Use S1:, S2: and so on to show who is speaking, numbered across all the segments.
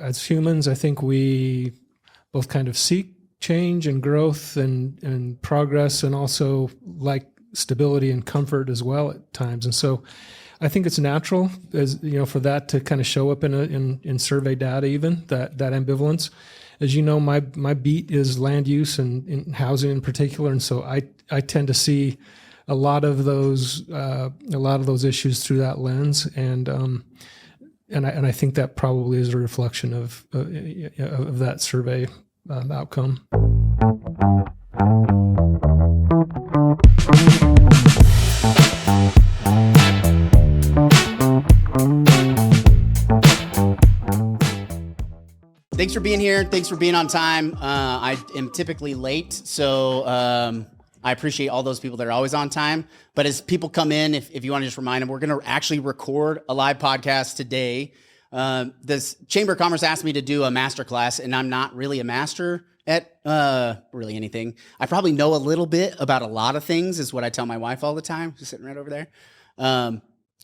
S1: as humans, I think we both kind of seek change and growth and progress, and also like stability and comfort as well at times. And so I think it's natural, as you know, for that to kind of show up in survey data, even that ambivalence. As you know, my beat is land use and in housing in particular, and so I tend to see a lot of those issues through that lens, and I think that probably is a reflection of that survey outcome.
S2: Thanks for being here. Thanks for being on time. I am typically late, so I appreciate all those people that are always on time. But as people come in, if you want to just remind them, we're going to actually record a live podcast today. This Chamber of Commerce asked me to do a masterclass, and I'm not really a master at really anything. I probably know a little bit about a lot of things, is what I tell my wife all the time, who's sitting right over there.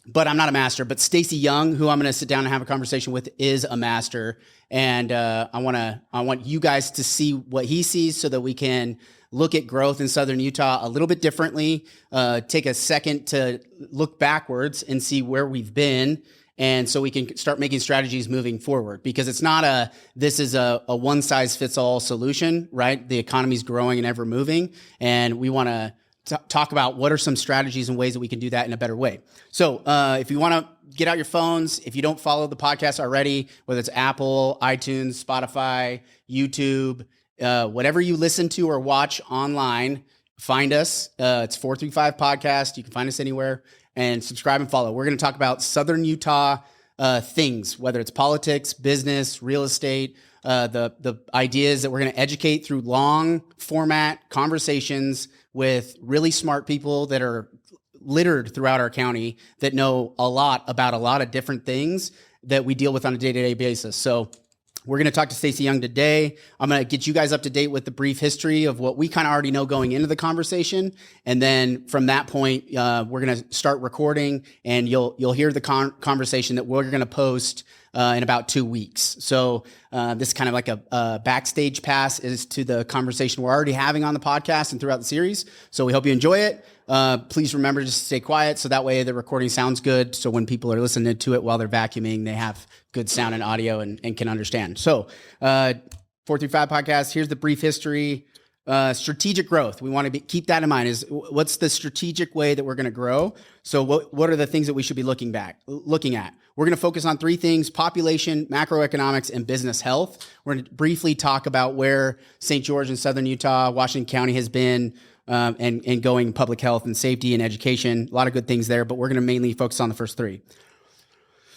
S2: But I'm not a master. But Stacy Young, who I'm going to sit down and have a conversation with, is a master. And I want you guys to see what he sees so that we can look at growth in Southern Utah a little bit differently, take a second to look backwards and see where we've been. And so we can start making strategies moving forward, because it's not this is a one size fits all solution, right? The economy's growing and ever moving. And we want to talk about what are some strategies and ways that we can do that in a better way. So if you want to get out your phones, if you don't follow the podcast already, whether it's Apple, iTunes, Spotify, YouTube, whatever you listen to or watch online, find us. It's 435 Podcast. You can find us anywhere, and subscribe and follow. We're going to talk about Southern Utah things, whether it's politics, business, real estate, the ideas that we're going to educate through long format conversations with really smart people that are littered throughout our county that know a lot about a lot of different things that we deal with on a day-to-day basis. So we're going to talk to Stacy Young today. I'm going to get you guys up to date with the brief history of what we kind of already know going into the conversation. And then from that point, we're going to start recording, and you'll hear the conversation that we're going to post in about 2 weeks. So this is kind of like a backstage pass is to the conversation we're already having on the podcast and throughout the series. So we hope you enjoy it. Please remember just to stay quiet, so that way the recording sounds good. So when people are listening to it while they're vacuuming, they have good sound and audio and can understand. So 435 Podcast, here's the brief history. Strategic growth. We want to keep that in mind. Is what's the strategic way that we're going to grow? So what are the things that we should be looking at? We're going to focus on 3 things: population, macroeconomics, and business health. We're going to briefly talk about where St. George and Southern Utah, Washington County has been, and going public health and safety and education. A lot of good things there, but we're going to mainly focus on the first 3.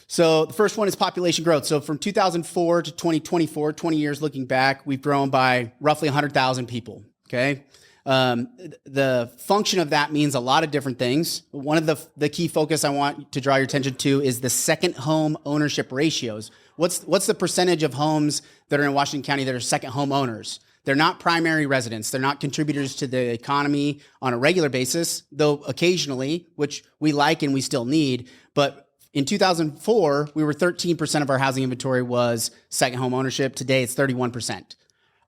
S2: So the first one is population growth. So from 2004 to 2024, 20 years looking back, we've grown by roughly 100,000 people, okay? The function of that means a lot of different things. One of the key focus I want to draw your attention to is the second home ownership ratios. What's the percentage of homes that are in Washington County that are second home owners? They're not primary residents. They're not contributors to the economy on a regular basis, though occasionally, which we like and we still need. But in 2004, we were 13% of our housing inventory was second home ownership. Today, it's 31%.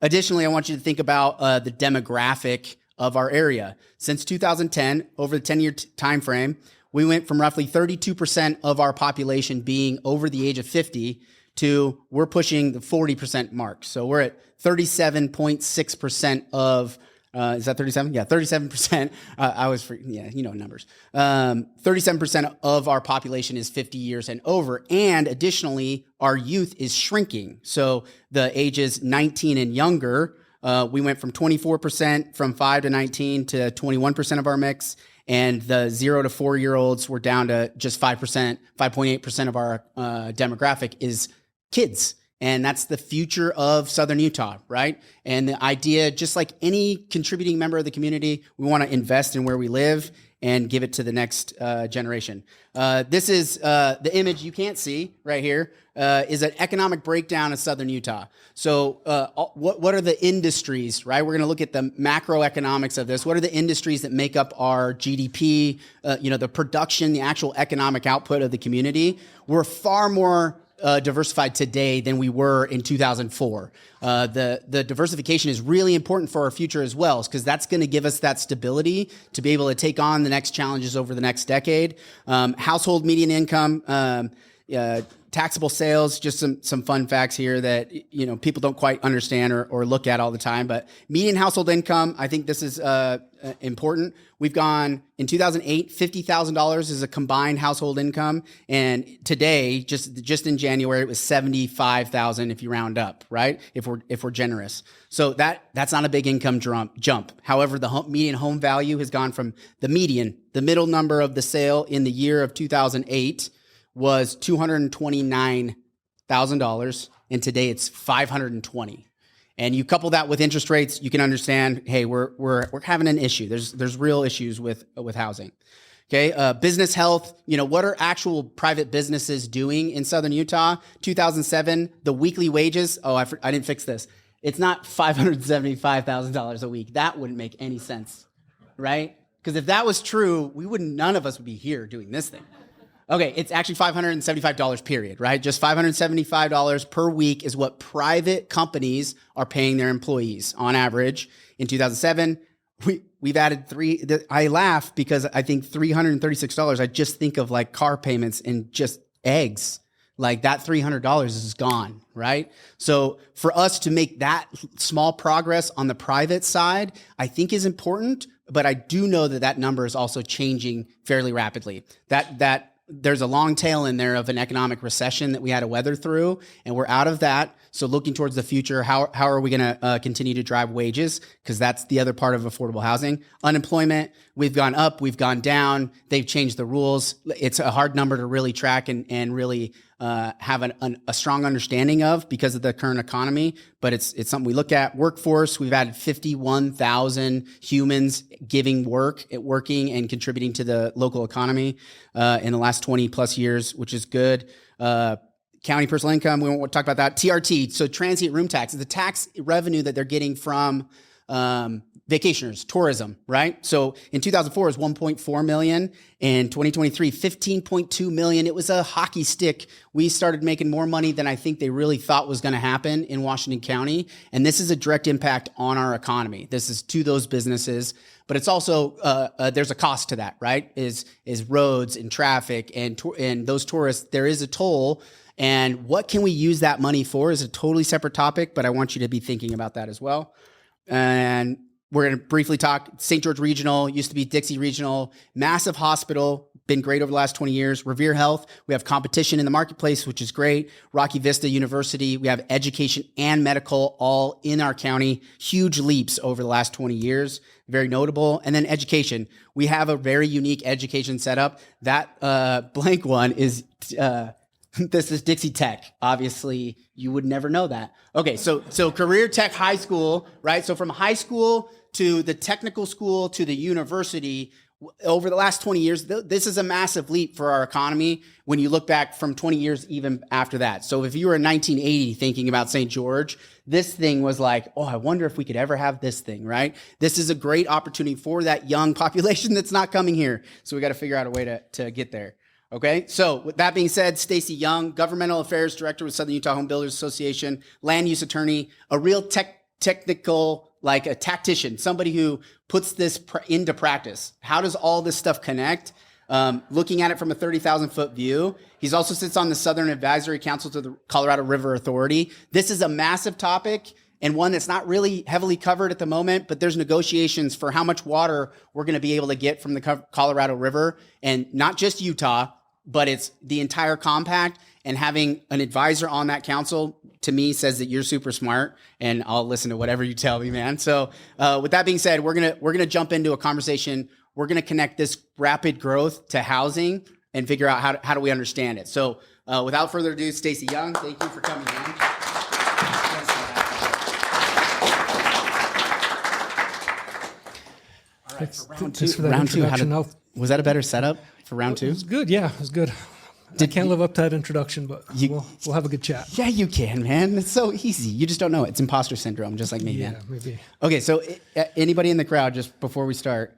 S2: Additionally, I want you to think about the demographic of our area. Since 2010, over the 10-year time frame, we went from roughly 32% of our population being over the age of 50 to we're pushing the 40% mark. So we're at 37.6% of is that 37? Yeah, 37%. Numbers. 37% of our population is 50 years and over. And additionally, our youth is shrinking. So the ages 19 and younger, we went from 24% from 5 to 19 to 21% of our mix. And the 0 to 4-year-olds were down to just 5%, 5.8% of our demographic is kids. And that's the future of Southern Utah, right? And the idea, just like any contributing member of the community, we want to invest in where we live and give it to the next generation. This is the image you can't see right here, is an economic breakdown of Southern Utah. So what are the industries, right? We're going to look at the macroeconomics of this. What are the industries that make up our GDP, the production, the actual economic output of the community? We're far more diversified today than we were in 2004. The diversification is really important for our future as well, because that's going to give us that stability to be able to take on the next challenges over the next decade. Household median income, taxable sales, just some fun facts here that, you know, people don't quite understand or look at all the time. But median household income, I think this is important. We've gone in 2008, $50,000 is a combined household income, and today, just in January, it was $75,000 if you round up, right? If we're generous, so that's not a big income jump. However, the median home value has gone from the middle number of the sale in the year of 2008 was $229,000, and today it's $520,000. And you couple that with interest rates, you can understand, hey, we're having an issue. There's real issues with housing. Okay, business health. You know, what are actual private businesses doing in Southern Utah? 2007, the weekly wages. Oh, I didn't fix this. It's not $575,000 a week. That wouldn't make any sense, right? Because if that was true, none of us would be here doing this thing. Okay, it's actually $575 period, right? Just $575 per week is what private companies are paying their employees on average. In 2007, we've added I laugh because I think $336, I just think of like car payments and just eggs. Like that $300 is gone, right? So for us to make that small progress on the private side, I think is important, but I do know that number is also changing fairly rapidly. That there's a long tail in there of an economic recession that we had to weather through, and we're out of that. So looking towards the future, how are we going to continue to drive wages? Because that's the other part of affordable housing. Unemployment, we've gone up, we've gone down. They've changed the rules. It's a hard number to really track and really have a strong understanding of because of the current economy, but it's something we look at. Workforce, we've added 51,000 humans working and contributing to the local economy in the last 20 plus years, which is good. County personal income, we won't talk about that. TRT, so transient room tax, the tax revenue that they're getting from vacationers, tourism, right? So in 2004, it was 1.4 million. In 2023, 15.2 million. It was a hockey stick. We started making more money than I think they really thought was going to happen in Washington County. And this is a direct impact on our economy. This is to those businesses, but it's also, there's a cost to that, right? Is roads and traffic and those tourists, there is a toll. And what can we use that money for is a totally separate topic, but I want you to be thinking about that as well. And we're going to briefly talk St. George Regional, used to be Dixie Regional, massive hospital, been great over the last 20 years. Revere Health, we have competition in the marketplace, which is great. Rocky Vista University, we have education and medical all in our county. Huge leaps over the last 20 years, very notable. And then education, we have a very unique education setup. That blank one is... this is Dixie Tech. Obviously, you would never know that. Okay, so Career Tech High School, right? So from high school to the technical school to the university, over the last 20 years, this is a massive leap for our economy when you look back from 20 years even after that. So if you were in 1980 thinking about St. George, this thing was like, oh, I wonder if we could ever have this thing, right? This is a great opportunity for that young population that's not coming here. So we got to figure out a way to get there. Okay, so with that being said, Stacy Young, Governmental Affairs Director with Southern Utah Home Builders Association, land use attorney, a real technical, like a tactician, somebody who puts this into practice. How does all this stuff connect? Looking at it from a 30,000-foot view. He also sits on the Southern Advisory Council to the Colorado River Authority. This is a massive topic and one that's not really heavily covered at the moment, but there's negotiations for how much water we're going to be able to get from the Colorado River, and not just Utah, but it's the entire compact. And having an advisor on that council, to me, says that you're super smart, and I'll listen to whatever you tell me, man. So with that being said, we're gonna jump into a conversation. We're gonna connect this rapid growth to housing and figure out how do we understand it. So without further ado, Stacy Young, thank you for coming in. All right, for round two, was that a better setup for round two?
S1: It was good, yeah, it was good. I can't live up to that introduction, but we'll have a good chat.
S2: Yeah, you can, man. It's so easy. You just don't know it. It's imposter syndrome, just like me, man.
S1: Yeah, maybe.
S2: Okay, so anybody in the crowd, just before we start,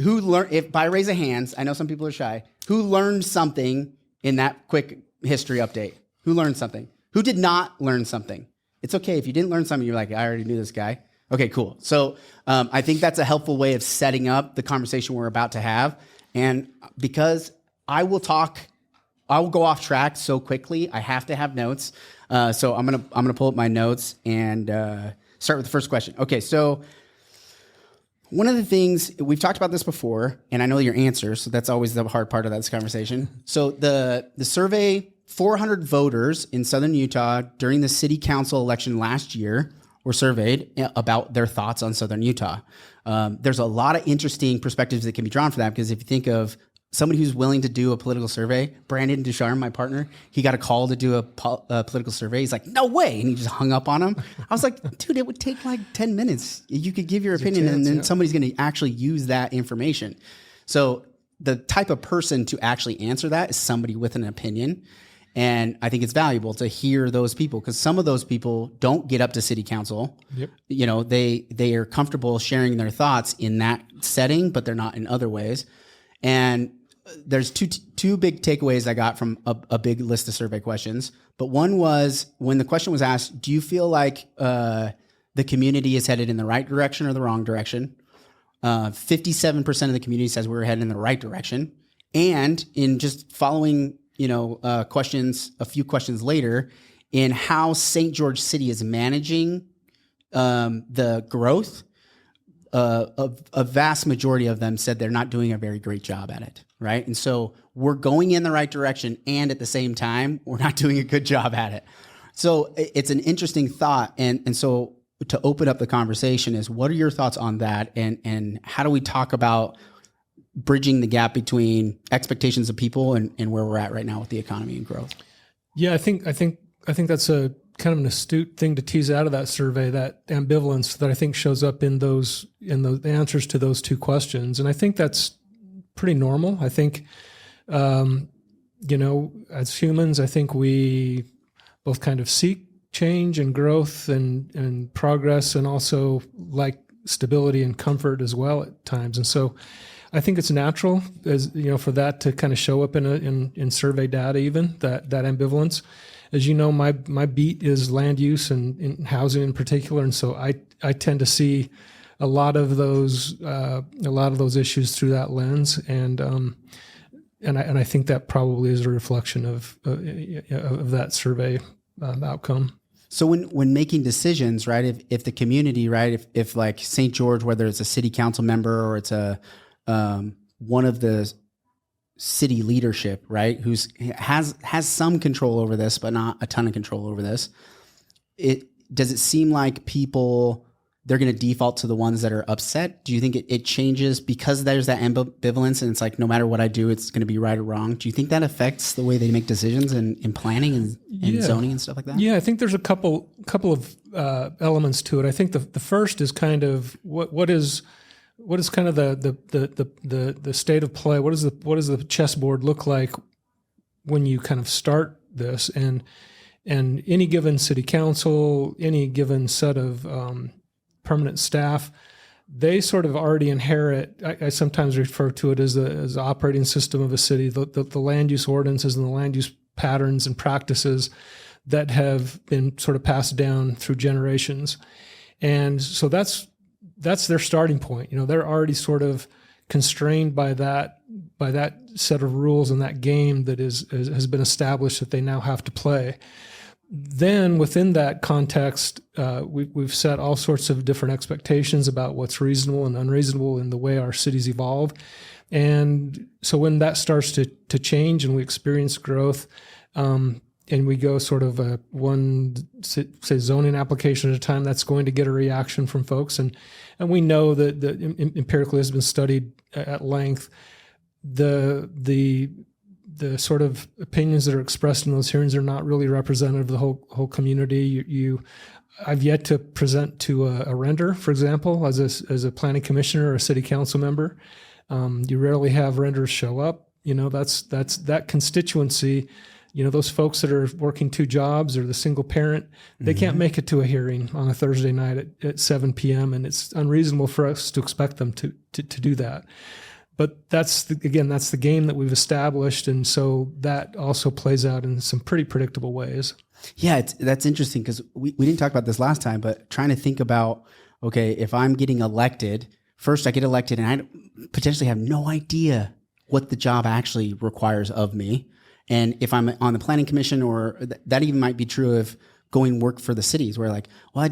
S2: who learned, if by raise of hands, I know some people are shy, who learned something in that quick history update? Who learned something? Who did not learn something? It's okay if you didn't learn something. You're like, I already knew this guy. Okay, cool. So I think that's a helpful way of setting up the conversation we're about to have. And because I will go off track so quickly, I have to have notes. So I'm gonna pull up my notes and start with the first question. Okay, so one of the things we've talked about this before, and I know your answer, so that's always the hard part of this conversation. So the survey, 400 voters in Southern Utah during the city council election last year were surveyed about their thoughts on Southern Utah. There's a lot of interesting perspectives that can be drawn for that, because if you think of somebody who's willing to do a political survey, Brandon Ducharme, my partner, he got a call to do a political survey. He's like, no way. And he just hung up on him. I was like, dude, it would take like 10 minutes. You could give your opinion and then somebody's going to actually use that information. So the type of person to actually answer that is somebody with an opinion. And I think it's valuable to hear those people, because some of those people don't get up to city council. Yep. You know, they are comfortable sharing their thoughts in that setting, but they're not in other ways. And there's two big takeaways I got from a big list of survey questions. But one was, when the question was asked, do you feel like the community is headed in the right direction or the wrong direction? 57% of the community says we're headed in the right direction. And in just following, questions, a few questions later, in how St. George City is managing the growth, a vast majority of them said they're not doing a very great job at it, right? And so we're going in the right direction, and at the same time, we're not doing a good job at it. So it's an interesting thought. And so to open up the conversation is, what are your thoughts on that? And how do we talk about bridging the gap between expectations of people and where we're at right now with the economy and growth?
S1: Yeah, I think that's a kind of an astute thing to tease out of that survey, that ambivalence that I think shows up in the answers to those two questions. And I think that's pretty normal. I think, as humans, I think we both kind of seek change and growth and progress, and also like stability and comfort as well at times. And so I think it's natural, as for that to kind of show up in survey data, even that ambivalence. As you know, my beat is land use and in housing in particular, and so I tend to see a lot of those issues through that lens, and I think that probably is a reflection of that survey outcome.
S2: So when making decisions, right, if the community, right, if like St. George, whether it's a city council member or it's a one of the city leadership, right, has some control over this, but not a ton of control over this, does it seem like they're going to default to the ones that are upset? Do you think it changes because there's that ambivalence, and it's like, no matter what I do, it's going to be right or wrong? Do you think that affects the way they make decisions in planning and zoning and stuff like that?
S1: Yeah, I think there's a couple of elements to it. I think the first is kind of what is kind of the state of play. What does the chessboard look like when you kind of start this, and any given city council, any given set of permanent staff, they sort of already inherit. I sometimes refer to it as the operating system of a city, the land use ordinances and the land use patterns and practices that have been sort of passed down through generations, and so that's their starting point. They're already sort of constrained by that set of rules and that game that has been established that they now have to play. Then within that context, we've set all sorts of different expectations about what's reasonable and unreasonable in the way our cities evolve. And so when that starts to change and we experience growth, and we go sort of one, say, zoning application at a time, that's going to get a reaction from folks. And we know that empirically has been studied at length. The sort of opinions that are expressed in those hearings are not really representative of the whole community. I've yet to present to a renter, for example, as a planning commissioner or a city council member. You rarely have renters show up. That's that constituency. Those folks that are working two jobs or the single parent, they can't make it to a hearing on a Thursday night at 7 p.m. And it's unreasonable for us to expect them to do that. but that's the game that we've established, and so that also plays out in some pretty predictable ways.
S2: Yeah, that's interesting because we didn't talk about this last time, but trying to think about, okay, if I'm getting elected, first I get elected and I potentially have no idea what the job actually requires of me. And if I'm on the planning commission, or that even might be true of going work for the cities, where like, well,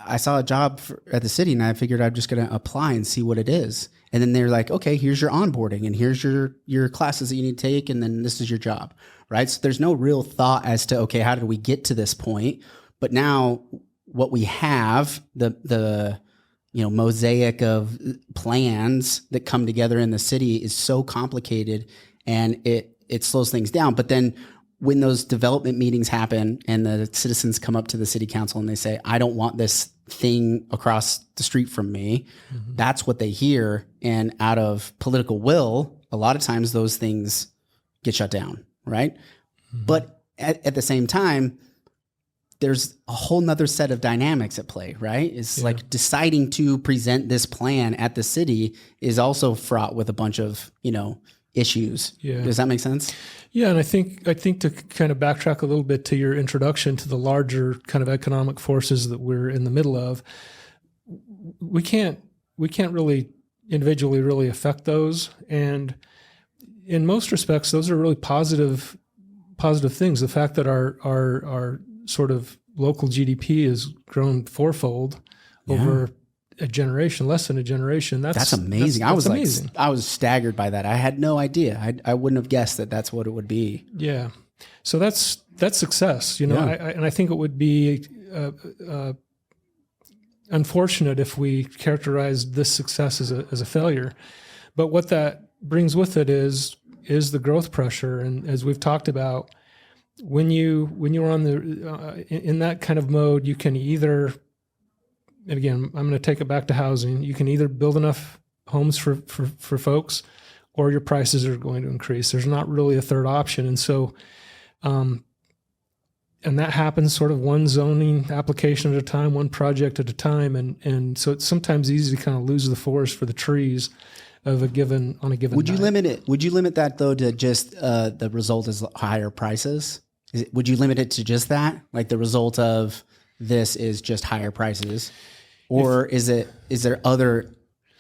S2: I saw a job at the city and I figured I'm just going to apply and see what it is. And then they're like, okay, here's your onboarding and here's your classes that you need to take. And then this is your job, right? So there's no real thought as to, okay, how did we get to this point? But now what we have, the mosaic of plans that come together in the city is so complicated, and it slows things down. But then when those development meetings happen and the citizens come up to the city council and they say, I don't want this thing across the street from me, that's what they hear. And out of political will, a lot of times those things get shut down, right? But at the same time, there's a whole nother set of dynamics at play, right? It's like deciding to present this plan at the city is also fraught with a bunch of, issues.
S1: Yeah.
S2: Does that make sense?
S1: Yeah, and I think to kind of backtrack a little bit to your introduction to the larger kind of economic forces that we're in the middle of, we can't really individually really affect those, and in most respects, those are really positive things. The fact that our sort of local GDP has grown fourfold over a generation, less than a generation. That's
S2: amazing.
S1: That's amazing.
S2: I was staggered by that. I had no idea. I wouldn't have guessed that that's what it would be.
S1: Yeah. So that's success, and I think it would be unfortunate if we characterized this success as a failure. But what that brings with it is the growth pressure. And as we've talked about, when you're on in that kind of mode, you can either, and again, I'm going to take it back to housing. You can either build enough homes for folks, or your prices are going to increase. There's not really a third option. And so, and that happens sort of one zoning application at a time, one project at a time. And so it's sometimes easy to kind of lose the forest for the trees on a given
S2: Would you
S1: night.
S2: limit it? Would you limit that though to just the result is higher prices? Would you limit it to just that? Like the result of this is just higher prices, or is there other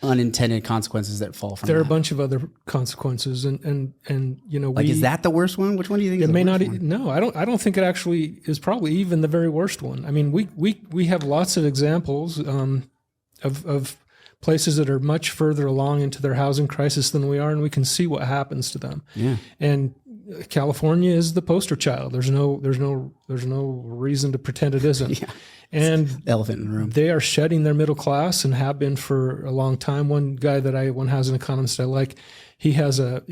S2: unintended consequences that fall from
S1: There are
S2: that?
S1: a bunch of other consequences, and
S2: Is that the worst one? Which one do you think?
S1: It
S2: is the
S1: may
S2: worst
S1: not.
S2: one?
S1: No, I don't think it actually is probably even the very worst one. I mean, we have lots of examples of places that are much further along into their housing crisis than we are, and we can see what happens to them.
S2: Yeah.
S1: And California is the poster child. There's no reason to pretend it isn't.
S2: Yeah.
S1: And
S2: Elephant in the room.
S1: they are shedding their middle class and have been for a long time. One housing economist I like, he has a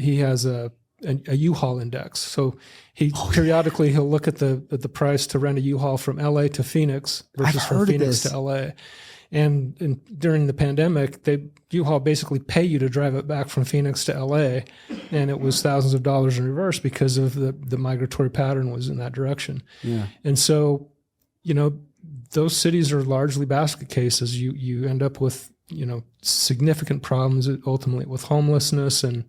S1: U-Haul index. So periodically he'll look at the price to rent a U-Haul from LA to Phoenix versus from Phoenix to LA. And during the pandemic, U-Haul basically pay you to drive it back from Phoenix to LA, and it was thousands of dollars in reverse because of the migratory pattern was in that direction.
S2: Yeah.
S1: And so, those cities are largely basket cases. You end up with significant problems ultimately with homelessness, and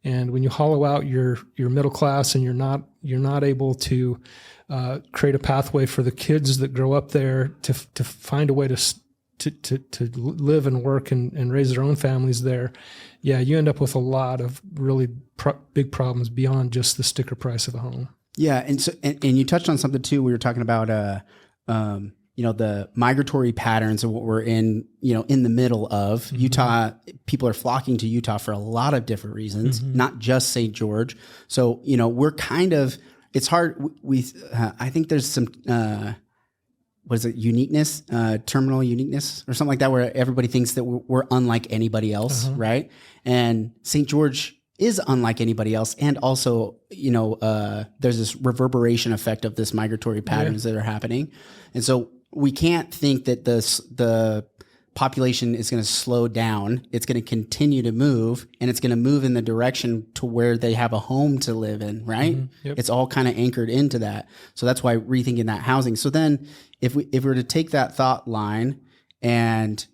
S1: when you hollow out your middle class and you're not able to create a pathway for the kids that grow up there to find a way to live and work and raise their own families there, you end up with a lot of really big problems beyond just the sticker price of a home.
S2: Yeah, and so and you touched on something too. We were talking about the migratory patterns of what we're in the middle of. Mm-hmm. Utah. People are flocking to Utah for a lot of different reasons, not just St. George. So we're kind of, it's hard. I think there's some what is it, uniqueness, terminal uniqueness or something like that, where everybody thinks that we're unlike anybody else, right? And St. George is unlike anybody else. And also, there's this reverberation effect of this migratory patterns that are happening. And so we can't think that the population is going to slow down. It's going to continue to move, and it's going to move in the direction to where they have a home to live in, right?
S1: Mm-hmm. Yep.
S2: It's all kind of anchored into that. So that's why rethinking that housing. So then if we were to take that thought line and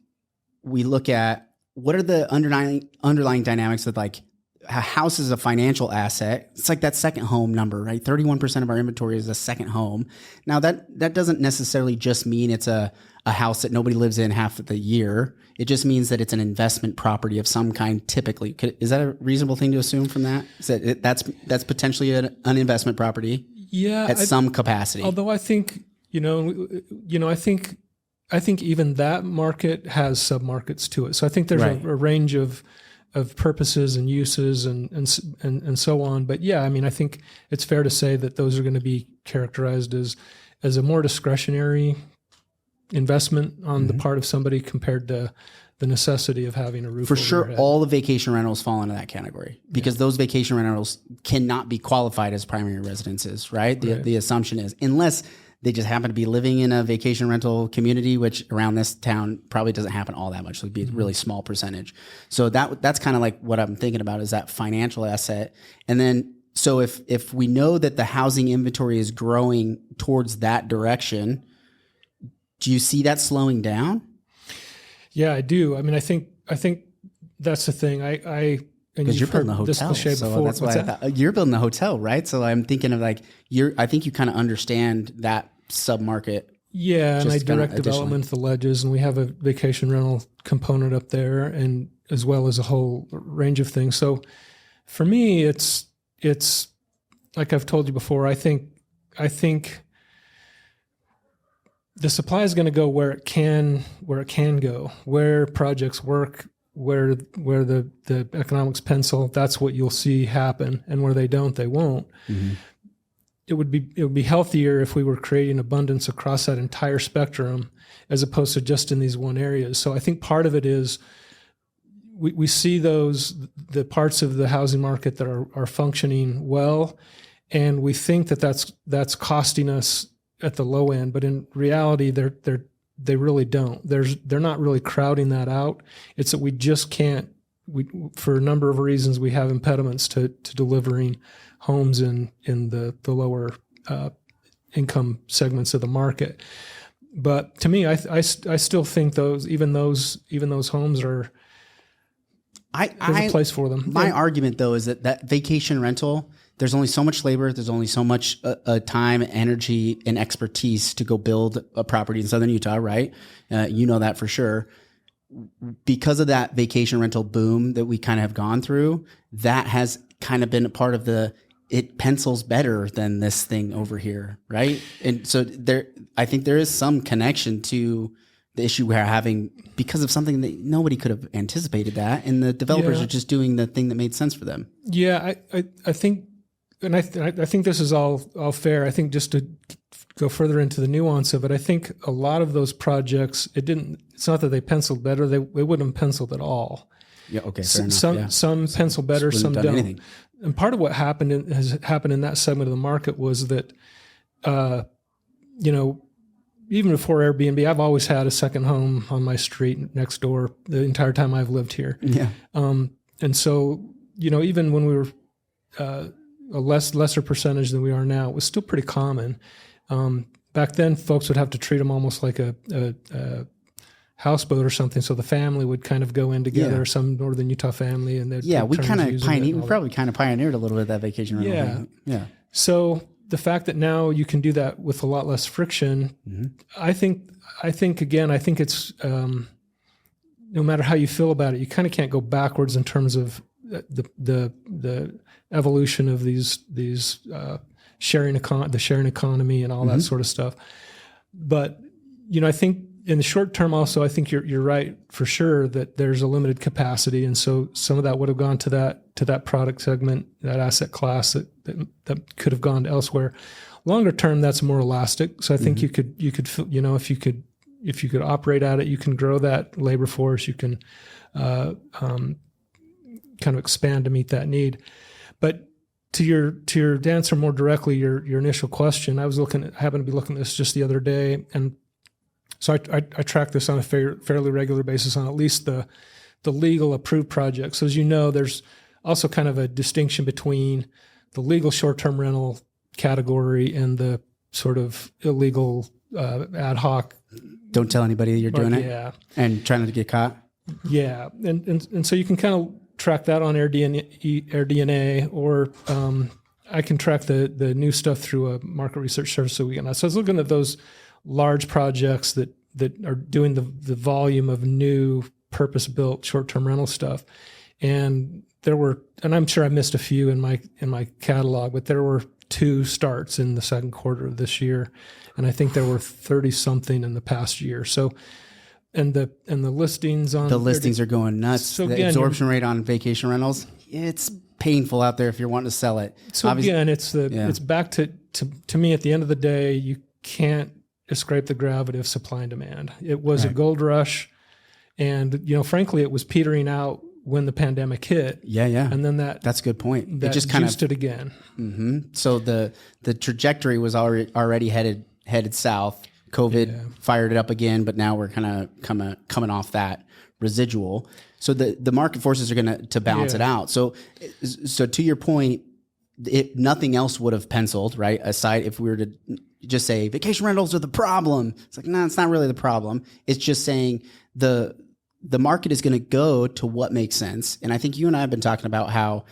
S2: we look at what are the underlying dynamics of like a house is a financial asset. It's like that second home number, right? 31% of our inventory is a second home. Now that doesn't necessarily just mean it's a house that nobody lives in half of the year. It just means that it's an investment property of some kind. Typically, is that a reasonable thing to assume from that? Is that that's potentially an investment property?
S1: Yeah,
S2: at some capacity.
S1: Although I think I think even that market has submarkets to it. So I think there's a range of purposes and uses and so on. But yeah, I mean, I think it's fair to say that those are going to be characterized as a more discretionary investment on the part of somebody compared to the necessity of having a roof
S2: for
S1: over
S2: sure.
S1: their head.
S2: All the vacation rentals fall into that category because those vacation rentals cannot be qualified as primary residences, right? The assumption is, unless they just happen to be living in a vacation rental community, which around this town probably doesn't happen all that much. So it'd be a really small percentage. So that's kind of like what I'm thinking about, is that financial asset. And then, so if we know that the housing inventory is growing towards that direction, do you see that slowing down?
S1: Yeah, I do. I mean, I think that's the thing.
S2: Because you're building a hotel, so that's why I thought you're building a hotel, right? So I'm thinking of like I think you kind of understand that submarket.
S1: Yeah, and I direct development of the ledges, and we have a vacation rental component up there, and as well as a whole range of things. So for me, it's like I've told you before. I think the supply is going to go where it can go, where projects work, where the economics pencil. That's what you'll see happen, and where they don't, they won't. Mm-hmm. It would be healthier if we were creating abundance across that entire spectrum, as opposed to just in these one areas. So I think part of it is we see the parts of the housing market that are functioning well, and we think that's costing us at the low end, but in reality, they really don't. They're not really crowding that out. It's that we just can't. For a number of reasons, we have impediments to delivering homes in the lower income segments of the market. But to me, I still think those homes are. There's a place for them.
S2: My argument, though, is that vacation rental, there's only so much labor, there's only so much time, energy, and expertise to go build a property in Southern Utah, right? You know that for sure. Because of that vacation rental boom that we kind of have gone through, that has kind of been a part of it pencils better than this thing over here, right? And so I think there is some connection to the issue we're having because of something that nobody could have anticipated that, and the developers are just doing the thing that made sense for them. Yeah,
S1: I think, and I think this is all fair. I think just to go further into the nuance of it, I think a lot of those projects, it's not that they penciled better, they wouldn't have penciled at all.
S2: Yeah, okay, fair enough.
S1: Some pencil better, some don't.
S2: Anything.
S1: And part of what has happened in that segment of the market was that, even before Airbnb, I've always had a second home on my street next door the entire time I've lived here.
S2: Yeah.
S1: And so, even when we were a lesser percentage than we are now, it was still pretty common. Back then, folks would have to treat them almost like a houseboat or something. So the family would kind of go in together, some Northern Utah family, and
S2: we kind of pioneered. We probably kind of pioneered a little bit of that vacation rental.
S1: Yeah.
S2: Thing. Yeah.
S1: So the fact that now you can do that with a lot less friction, I think it's no matter how you feel about it, you kind of can't go backwards in terms of the evolution of these sharing economy and all that sort of stuff. But I think in the short term, also, I think you're right for sure that there's a limited capacity, and so some of that would have gone to that product segment, that asset class that could have gone to elsewhere. Longer term, that's more elastic. So I think you could if you could operate at it, you can grow that labor force. You can kind of expand to meet that need. But to your answer more directly, your initial question, I happened to be looking at this just the other day, and so I track this on a fairly regular basis on at least the legal approved projects. So as you know, there's also kind of a distinction between the legal short-term rental category and the sort of illegal ad hoc. Don't
S2: tell anybody you're doing it.
S1: Yeah.
S2: And trying not to get caught.
S1: Yeah. And so you can kind of track that on AirDNA, or I can track the new stuff through a market research service. So I was looking at those large projects that are doing the volume of new purpose-built short-term rental stuff, and I'm sure I missed a few in my catalog, but there were 2 starts in the second quarter of this year, and I think there were 30 something in the past year. So, and the listings on
S2: the listings are going nuts.
S1: So
S2: the
S1: again,
S2: absorption rate on vacation rentals, it's painful out there if you're wanting to sell it.
S1: So again, it's back to me at the end of the day, you can't escape the gravity of supply and demand. It was a gold rush, and frankly, it was petering out when the pandemic hit.
S2: Yeah.
S1: And then
S2: that's a good point.
S1: That
S2: it just kind of
S1: it again.
S2: Mm-hmm. So the trajectory was already headed south. COVID fired it up again, but now we're kind of coming off that residual. So the market forces are going to balance it out. So to your point, nothing else would have penciled, right? Aside, if we were to just say vacation rentals are the problem, it's like, no, it's not really the problem. It's just saying the market is going to go to what makes sense. And I think you and I have been talking about how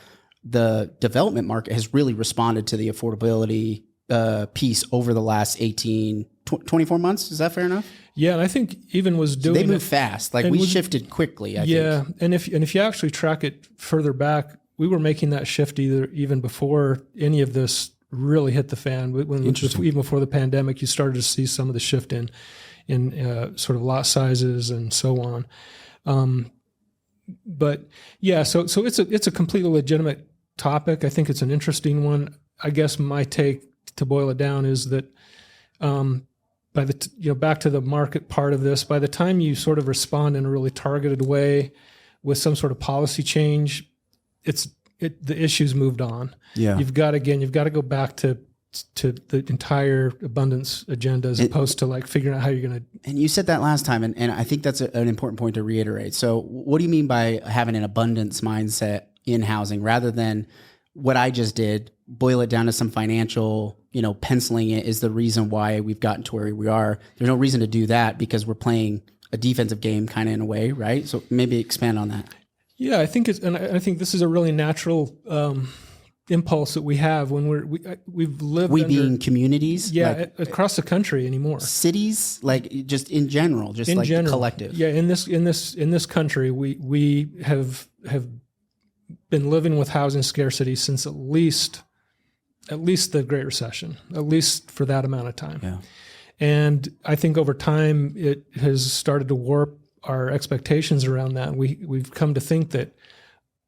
S2: the development market has really responded to the affordability piece over the last 24 months. Is that fair enough?
S1: Yeah, and I think even was doing
S2: they move fast. Like we shifted quickly. I think.
S1: And if you actually track it further back, we were making that shift even before any of this really hit the fan. Even before the pandemic, you started to see some of the shift in sort of lot sizes and so on. But yeah, so it's a completely legitimate topic. I think it's an interesting one. I guess my take, to boil it down, is that by back to the market part of this, by the time you sort of respond in a really targeted way with some sort of policy change, the issue's moved on.
S2: Yeah,
S1: you've got to go back to the entire abundance agenda as opposed to like figuring out how you're going to.
S2: And you said that last time, and I think that's an important point to reiterate. So what do you mean by having an abundance mindset in housing rather than what I just did, boil it down to some financial, penciling it is the reason why we've gotten to where we are. There's no reason to do that because we're playing a defensive game kind of in a way, right? So maybe expand on that.
S1: Yeah, I think I think this is a really natural impulse that we have when we've lived.
S2: Being communities,
S1: across the country anymore.
S2: Cities, like just in general, the collective.
S1: Yeah, in this country, we have been living with housing scarcity since at least the Great Recession, at least for that amount of time.
S2: Yeah.
S1: And I think over time it has started to warp our expectations around that. We've come to think that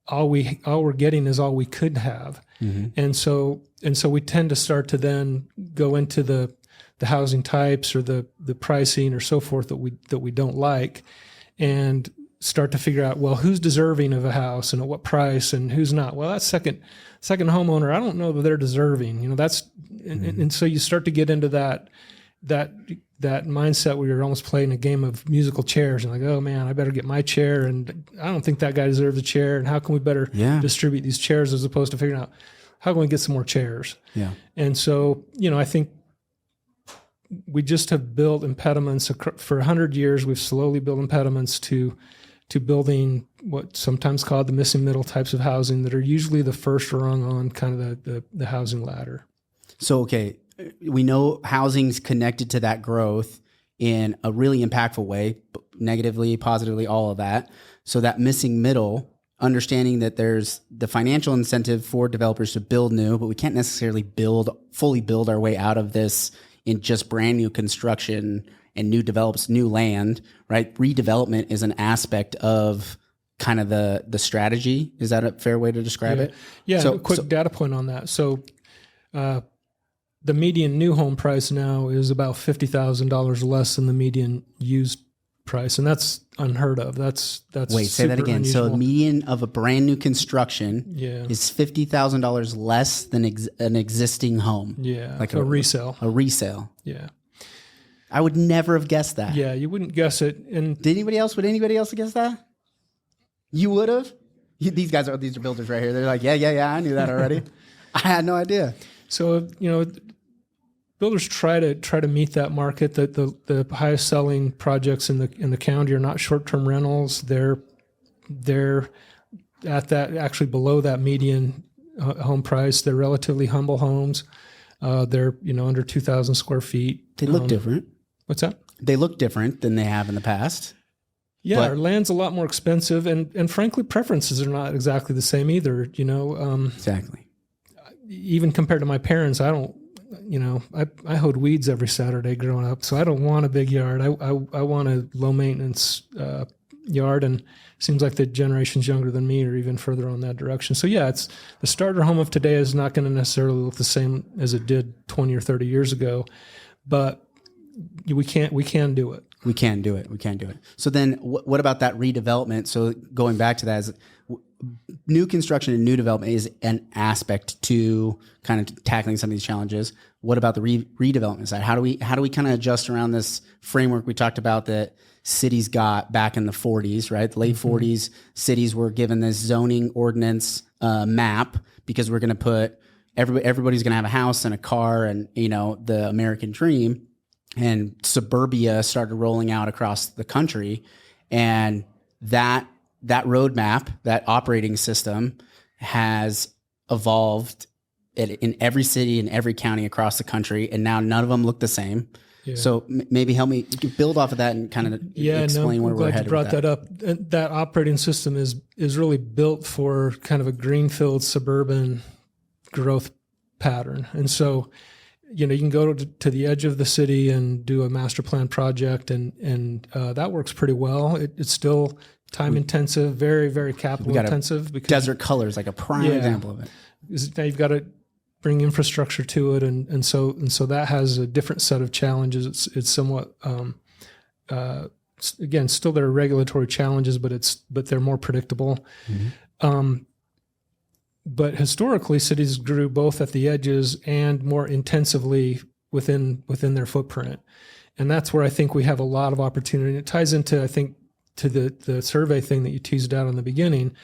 S1: all we're getting is all we could have. Mm-hmm. And so we tend to start to then go into the housing types or the pricing or so forth that we don't like, and start to figure out, well, who's deserving of a house and at what price, and who's not. Well, that second homeowner, I don't know that they're deserving. And so you start to get into that mindset where you're almost playing a game of musical chairs and like, oh man, I better get my chair, and I don't think that guy deserves a chair, and how can we better distribute these chairs, as opposed to figuring out how can we get some more chairs.
S2: Yeah.
S1: And so, I think we just have built impediments for 100 years. We've slowly built impediments to building what's sometimes called the missing middle types of housing that are usually the first rung on kind of the housing ladder.
S2: So, okay, we know housing's connected to that growth in a really impactful way, negatively, positively, all of that. So that missing middle, understanding that there's the financial incentive for developers to build new, but we can't necessarily fully build our way out of this in just brand new construction and new land, right? Redevelopment is an aspect of kind of the strategy. Is that a fair way to describe it?
S1: Yeah. So, a quick data point on that. So, the median new home price now is about $50,000 less than the median used price, and that's unheard of. That's
S2: wait, say that again.
S1: Unusual.
S2: So a median of a brand new construction is $50,000 less than an existing home.
S1: Yeah,
S2: like
S1: a resale.
S2: A resale.
S1: Yeah,
S2: I would never have guessed that.
S1: Yeah, you wouldn't guess it. And
S2: would anybody else have guessed that? You would have. These are builders right here. They're like, yeah, I knew that already. I had no idea.
S1: So builders try to meet that market. That the highest selling projects in the county are not short-term rentals. They're at that, actually below that median home price. They're relatively humble homes. They're, under 2,000 square feet.
S2: They look different.
S1: What's that?
S2: They look different than they have in the past.
S1: Yeah, our land's a lot more expensive, and frankly, preferences are not exactly the same either.
S2: Exactly.
S1: Even compared to my parents, I don't. I hoed weeds every Saturday growing up, so I don't want a big yard. I want a low maintenance yard, and it seems like the generations younger than me are even further on that direction. So yeah, it's the starter home of today is not going to necessarily look the same as it did 20 or 30 years ago, but we can do it.
S2: We can do it. So then what about that redevelopment? So going back to that, is new construction and new development is an aspect to kind of tackling some of these challenges. What about the redevelopment side? How do we kind of adjust around this framework we talked about that cities got back in the 40s, right? The late 40s, cities were given this zoning ordinance map because we're going to put everybody's going to have a house and a car and, the American dream. And suburbia started rolling out across the country, and that roadmap, that operating system, has evolved in every city and every county across the country, and now none of them look the same. Yeah. So maybe help me build off of that and kind of explain where we're headed.
S1: I'm glad you brought that up. That operating system is really built for kind of a greenfield suburban growth pattern, and so. You can go to the edge of the city and do a master plan project, and that works pretty well. It's still time intensive, very, very capital intensive. Because
S2: desert colors, like a prime example of it.
S1: Now you've got to bring infrastructure to it, and so that has a different set of challenges. It's somewhat again, still there are regulatory challenges, but they're more predictable. Mm-hmm. But historically, cities grew both at the edges and more intensively within their footprint. And that's where I think we have a lot of opportunity. And it ties into, I think, to the survey thing that you teased out in the beginning.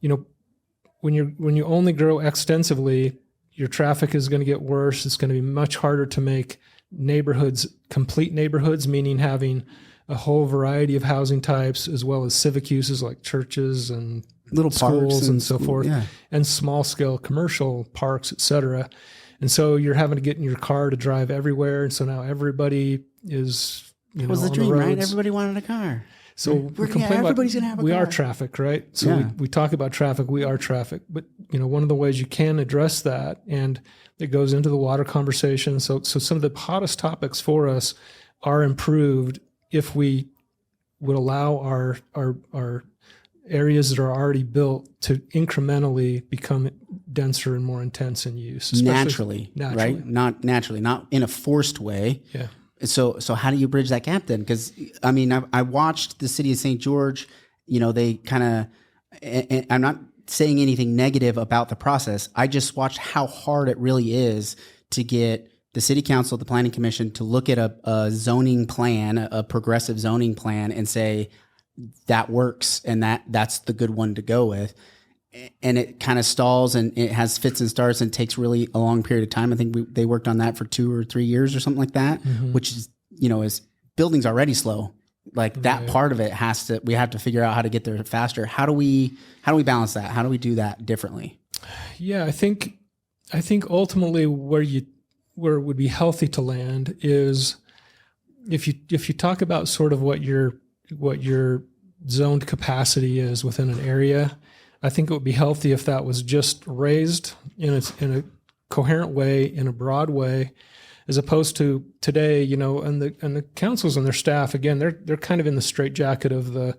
S1: When you only grow extensively, your traffic is going to get worse. It's going to be much harder to make neighborhoods complete neighborhoods, meaning having a whole variety of housing types, as well as civic uses like churches and
S2: little
S1: schools and so
S2: school,
S1: forth,
S2: yeah.
S1: And small scale commercial parks, et cetera. And so you're having to get in your car to drive everywhere. And so now everybody is,
S2: it was the dream, right? Everybody wanted a car.
S1: So we complain
S2: everybody's going to have a car.
S1: We are traffic, right? So we talk about traffic. We are traffic. But, one of the ways you can address that, and it goes into the water conversation. So some of the hottest topics for us are improved if we would allow our areas that are already built to incrementally become denser and more intense in use.
S2: Naturally, right? Not naturally, not in a forced way.
S1: Yeah.
S2: So how do you bridge that gap then? Because, I watched the city of St. George, they kind of, and I'm not saying anything negative about the process. I just watched how hard it really is to get the city council, the planning commission to look at a zoning plan, a progressive zoning plan, and say, that works, and that's the good one to go with. And it kind of stalls, and it has fits and starts, and takes really a long period of time. I think they worked on that for 2 or 3 years or something like that, which is, is building's already slow. Like that part of it we have to figure out how to get there faster. How do we balance that? How do we do that differently?
S1: Yeah, I think ultimately where it would be healthy to land is if you talk about sort of what your zoned capacity is within an area. I think it would be healthy if that was just raised in a coherent way, in a broad way, as opposed to today, and the councils and their staff, again, they're kind of in the straitjacket of the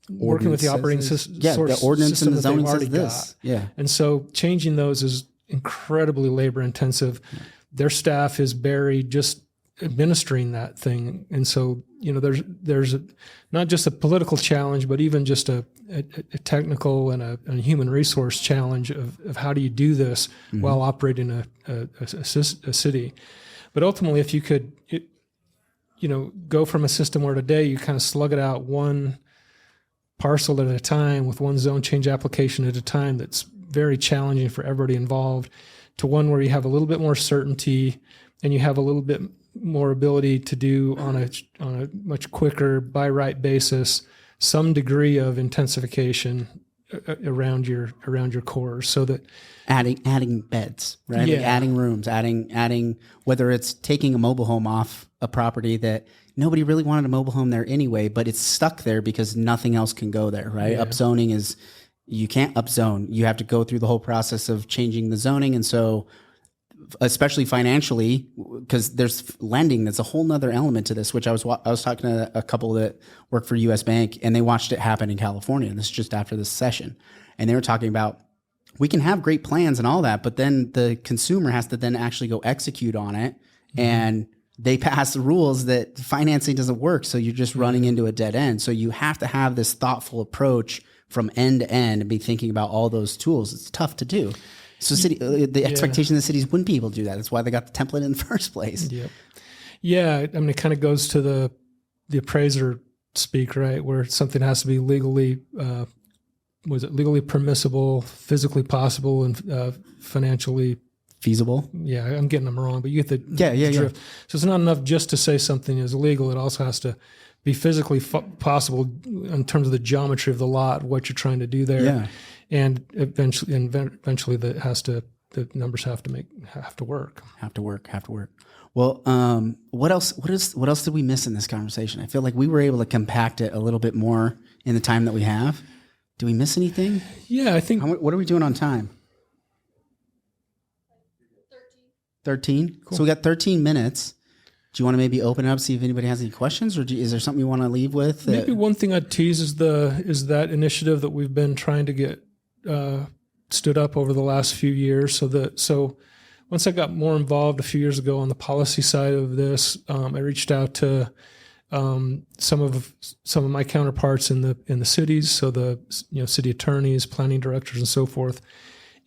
S1: working with the operating system.
S2: Yeah, the ordinance and the zoning says this. Yeah.
S1: And so changing those is incredibly labor intensive. Yeah. Their staff is buried just administering that thing. And so, there's not just a political challenge, but even just a technical and a human resource challenge of how do you do this while operating a city. But ultimately, if you could, go from a system where today you kind of slug it out one parcel at a time with one zone change application at a time, that's very challenging for everybody involved, to one where you have a little bit more certainty and you have a little bit more ability to do on a much quicker by right basis some degree of intensification around your cores, so that
S2: adding beds, right?
S1: Yeah.
S2: Like adding rooms, adding whether it's taking a mobile home off a property that nobody really wanted a mobile home there anyway, but it's stuck there because nothing else can go there, right?
S1: Yeah.
S2: Upzoning is, you can't upzone. You have to go through the whole process of changing the zoning. And so, especially financially, because there's lending, that's a whole nother element to this, which I was talking to a couple that work for US Bank, and they watched it happen in California. And this is just after this session. And they were talking about, we can have great plans and all that, but then the consumer has to then actually go execute on it. And they pass the rules that financing doesn't work. So you're just running into a dead end. So you have to have this thoughtful approach from end to end and be thinking about all those tools. It's tough to do. So the expectation of the cities wouldn't be able to do that. That's why they got the template in the first place.
S1: Yeah. I mean, it kind of goes to the appraiser speak, right? Where something has to be legally, legally permissible, physically possible, and financially
S2: feasible.
S1: Yeah, I'm getting them wrong, but you get the drift.
S2: Yeah.
S1: So it's not enough just to say something is illegal. It also has to be physically possible in terms of the geometry of the lot, what you're trying to do there.
S2: Yeah.
S1: And eventually the numbers have to work.
S2: Have to work. Well, what else did we miss in this conversation? I feel like we were able to compact it a little bit more in the time that we have. Did we miss anything?
S1: Yeah, I think.
S2: What are we doing on time? 13.
S1: Cool.
S2: So we got 13 minutes. Do you want to maybe open it up, see if anybody has any questions, or is there something you want to leave with?
S1: Maybe one thing I'd tease is that initiative that we've been trying to get stood up over the last few years. So once I got more involved a few years ago on the policy side of this, I reached out to some of my counterparts in the cities, so the city attorneys, planning directors, and so forth,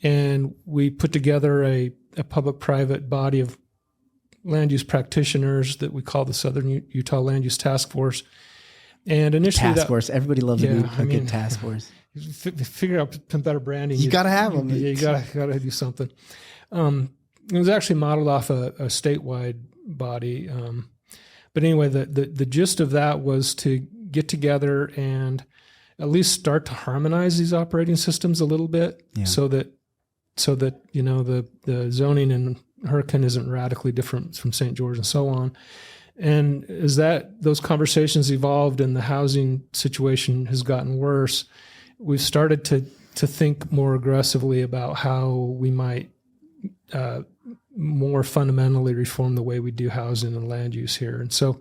S1: and we put together a public-private body of land use practitioners that we call the Southern Utah Land Use Task Force. And initially,
S2: force. Everybody loves a good task force.
S1: Figure out some better branding.
S2: You got to have them.
S1: Yeah, you got to do something. It was actually modeled off a statewide body. But anyway, the gist of that was to get together and at least start to harmonize these operating systems a little bit, so that the zoning in Hurricane isn't radically different from St. George and so on. And as those conversations evolved and the housing situation has gotten worse, we've started to think more aggressively about how we might more fundamentally reform the way we do housing and land use here. And so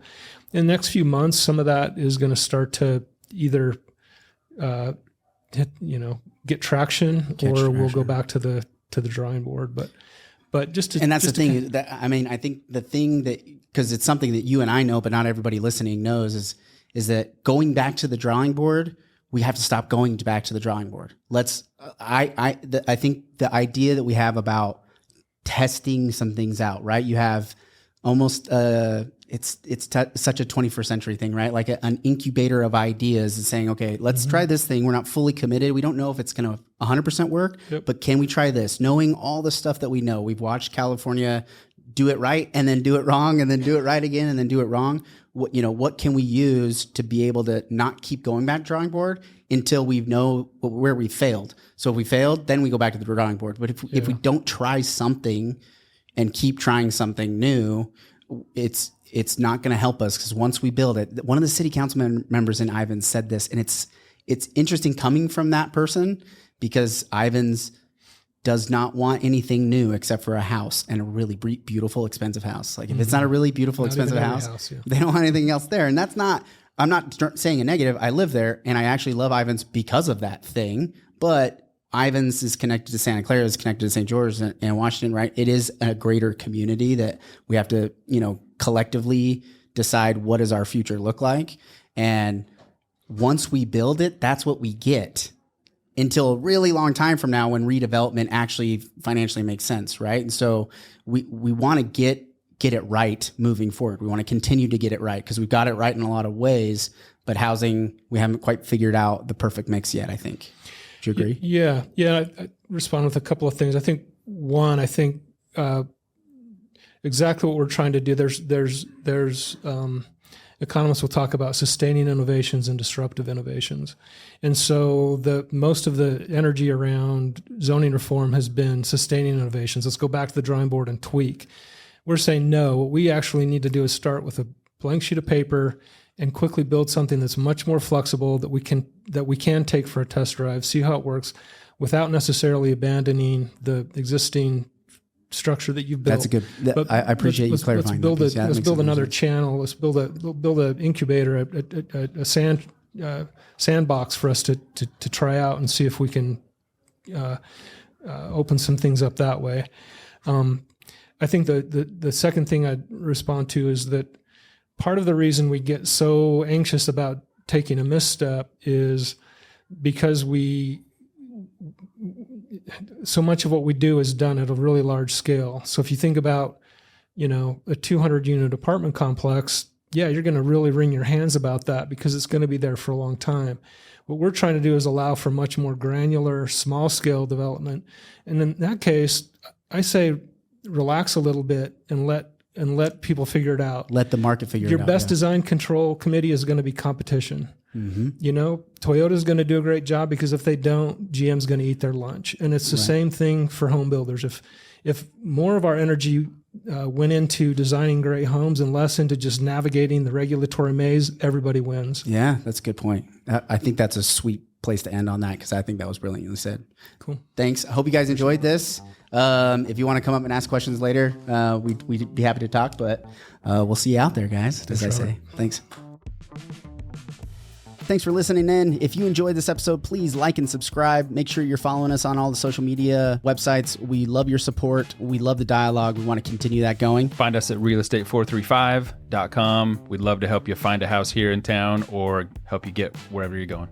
S1: in the next few months, some of that is going to start to either get traction, or we'll go back to the drawing board. But just to,
S2: and that's
S1: just
S2: the thing that I think the thing that, because it's something that you and I know, but not everybody listening knows, is that going back to the drawing board, we have to stop going back to the drawing board. I think the idea that we have about testing some things out, right? You have almost such a 21st century thing, right? Like an incubator of ideas and saying, okay, let's try this thing. We're not fully committed. We don't know if it's going to 100% work, but can we try this? Knowing all the stuff that we know. We've watched California do it right and then do it wrong and then do it right again and then do it wrong. What can we use to be able to not keep going back to drawing board until we know where we failed? So if we failed, then we go back to the drawing board. But if we don't try something and keep trying something new, it's not going to help us, because once we build it, one of the city council members in Ivans said this, and it's interesting coming from that person, because Ivans does not want anything new except for a house, and a really beautiful, expensive house. Like if it's not a really beautiful, expensive house, they don't want anything else there. And that's not, I'm not saying a negative. I live there and I actually love Ivans because of that thing, but Ivans is connected to Santa Clara, is connected to St. George and Washington, right? It is a greater community that we have to, collectively decide what does our future look like. And once we build it, that's what we get until a really long time from now when redevelopment actually financially makes sense, right? And so we want to get it right moving forward. We want to continue to get it right because we've got it right in a lot of ways, but housing, we haven't quite figured out the perfect mix yet, I think. Do you agree?
S1: Yeah. I respond with a couple of things. I think exactly what we're trying to do. There's economists will talk about sustaining innovations and disruptive innovations. And so most of the energy around zoning reform has been sustaining innovations. Let's go back to the drawing board and tweak. We're saying no, what we actually need to do is start with a blank sheet of paper and quickly build something that's much more flexible that we can take for a test drive, see how it works without necessarily abandoning the existing structure that you've built.
S3: That's a good. I appreciate you clarifying.
S1: Let's build another channel. Let's build an incubator, a sandbox for us to try out and see if we can open some things up that way. I think the second thing I'd respond to is that part of the reason we get so anxious about taking a misstep is because so much of what we do is done at a really large scale. So if you think about, a 200 unit apartment complex, yeah, you're going to really wring your hands about that because it's going to be there for a long time. What we're trying to do is allow for much more granular, small scale development. And in that case, I say relax a little bit and let people figure it out.
S3: Let the market figure it out.
S1: Your best design control committee is going to be competition. Mm-hmm. Toyota's going to do a great job because if they don't, GM's going to eat their lunch. And it's the same thing for home builders. If more of our energy went into designing great homes and less into just navigating the regulatory maze, everybody wins.
S3: Yeah, that's a good point. I think that's a sweet place to end on that because I think that was brilliantly said.
S1: Cool.
S3: Thanks. I hope you guys enjoyed this. If you want to come up and ask questions later, we'd be happy to talk, but we'll see you out there, guys, as I say. Thanks. Thanks for listening in. If you enjoyed this episode, please like and subscribe. Make sure you're following us on all the social media websites. We love your support. We love the dialogue. We want to continue that going.
S4: Find us at realestate435.com. We'd love to help you find a house here in town or help you get wherever you're going.